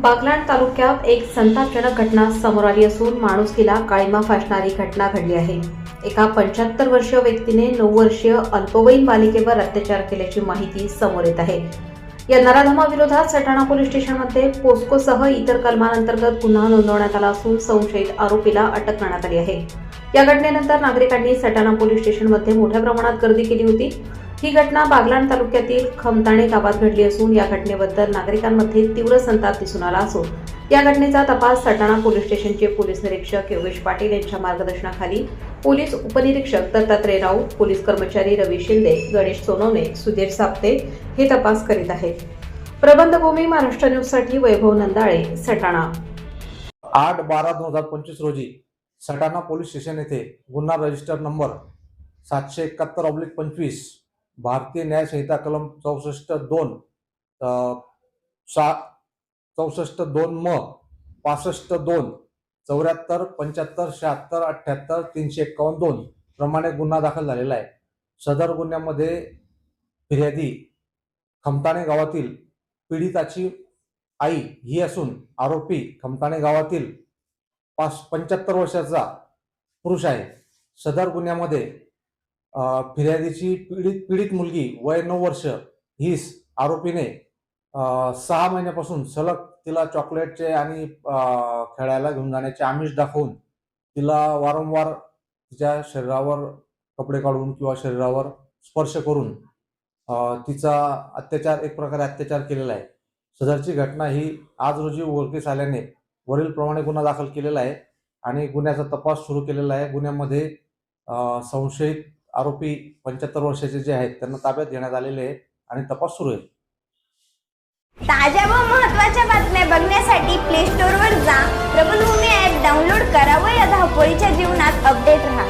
बागलाण तालुक्यात एक संतापजनक घटना समोर आली असून माणुसकीला काळिमा फासणारी घटना घडली आहे। एका 75 वर्षीय व्यक्तीने 9 वर्षीय अल्पवयीन बालिकेवर अत्याचार केल्याची माहिती समोर येत आहे। या नराधमाविरोधात सटाणा पोलीस स्टेशनमध्ये पोस्कोसह इतर कलमांअंतर्गत गुन्हा नोंदवण्यात आला असून संशयित आरोपीला अटक करण्यात आली आहे। या घटनेनंतर नागरिकांनी सटाणा पोलीस स्टेशनमध्ये मोठ्या प्रमाणात गर्दी केली होती। ही घटना बागलाण तालुक्यातील खमताणे गावात घडली असून या घटनेबद्दल नागरिकांमध्ये तीव्र संताप दिसून आला असून या घटनेचा तपास सटाणा पोलीस स्टेशनचे पोलीस निरीक्षक योगेश पाटील यांच्या मार्गदर्शनाखाली पोलीस उपनिरीक्षक दत्तात्रय राऊत, पोलीस कर्मचारी रवी शिंदे, गणेश सोनवणे, सुधीर साप्ते हे तपास करीत आहेत। प्रबंधभूमी महाराष्ट्र न्यूजसाठी वैभव नंदाळे, सटाणा। 8/12/2025 रोजी सटाणा पोलीस स्टेशन येथे गुन्हा रजिस्टर नंबर 771/25 भारतीय न्याय संहिता कलम 64(2) 64(2) म 65(2) 74 75 76 78 351(2) प्रमाणे गुन्हा दाखल झालेला आहे। सदर गुन्ह्यामध्ये फिर्यादी खमताणे गावातील पीडिताची आई ही असून आरोपी खमताणे गावातील 75 वर्षाचा पुरुष आहे। सदर गुन्ह्यामध्ये फिर्यादीची पीडित मुलगी वय 9 वर्ष ही आरोपीने 6 महिन्यापासून सलग तिला चॉकलेटचे आणि खेळायला घेऊन जाण्याचे आमिष दाखवून तिला वारंवार तिच्या शरीरावर कपडे काढून किंवा शरीरावर स्पर्श करून तिचा अत्याचार एक प्रकारे अत्याचार केलेला आहे। सदरची घटना ही आज रोजी उघडकीस आल्याने वरील प्रमाणे गुन्हा दाखल केलेला आहे आणि गुन्ह्याचा तपास सुरू केलेला आहे। गुन्ह्यामध्ये संशयित आरोपी 75 वर्षाचे जे आहेत त्यांना ताब्यात घेण्यात आलेले आहे आणि तपास सुरू आहे। ताज्या व महत्त्वाच्या बातम्या बघण्यासाठी प्ले स्टोअरवर जा, प्रबंधभूमी ॲप डाउनलोड करा व या धावपळीच्या जीवनात अपडेट रहा।